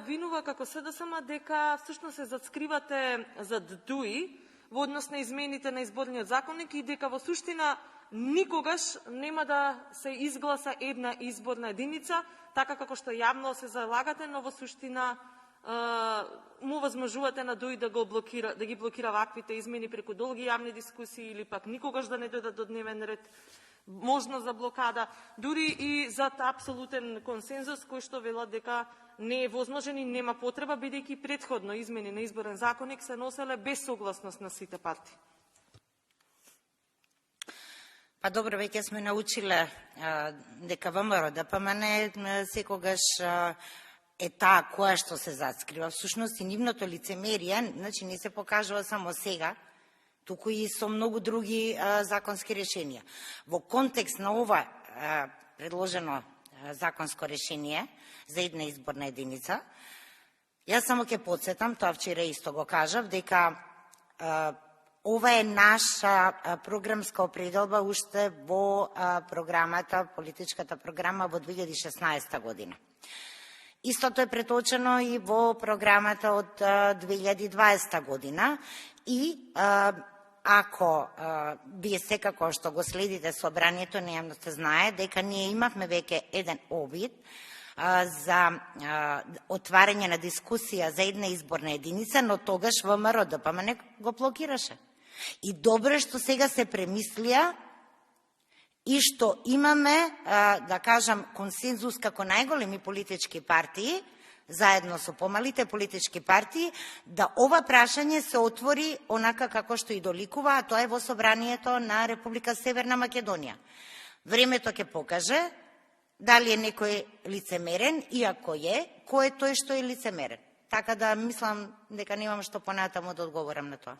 обвинува како СДСМ дека всушност се зацкривате зад ДУИ во однос на измените на изборниот законник и дека во суштина никогаш нема да се изгласа една изборна единица, така како што јавно се залагате, но во суштина му возможувате на ДУИ да ги блокира ваквите измени преку долги јавни дискусии или пак никогаш да не дојдат до дневен ред, можност за блокада, дури и зад апсолутен консензус кој што велат дека не е возможен и нема потреба, бидејќи претходно измени на изборен законник се носеле без согласност на сите партии. Па добро, веќе сме научиле дека ВМРО ДПМН секогаш е таа која што се зацкрива. Всушност и нивното лицемерие, значи не се покажува само сега, туку и со многу други законски решенија. Во контекст на ова предложено законско решение за една изборна единица, јас само ќе подсетам, тоа вчера исто го кажав, дека ова е наша програмска определба уште во програмата, политичката програма во 2016 година. Истото е преточено и во програмата од 2020 година и ако вие секако што го следите собранието, нејавноста знае дека ние имавме веќе еден обид за отварање на дискусија за една изборна единица, но тогаш ВМРО ДПМН го блокираше. И добро што сега се премислија и што имаме, да кажам, консензус како најголеми политички партии, заедно со помалите политички партии, да ова прашање се отвори онака како што и доликува, а тоа е во собранието на Република Северна Македонија. Времето ќе покаже дали е некој лицемерен и ако е, кој е тој што е лицемерен. Така да мислам дека немам што понатаму да одговорам на тоа.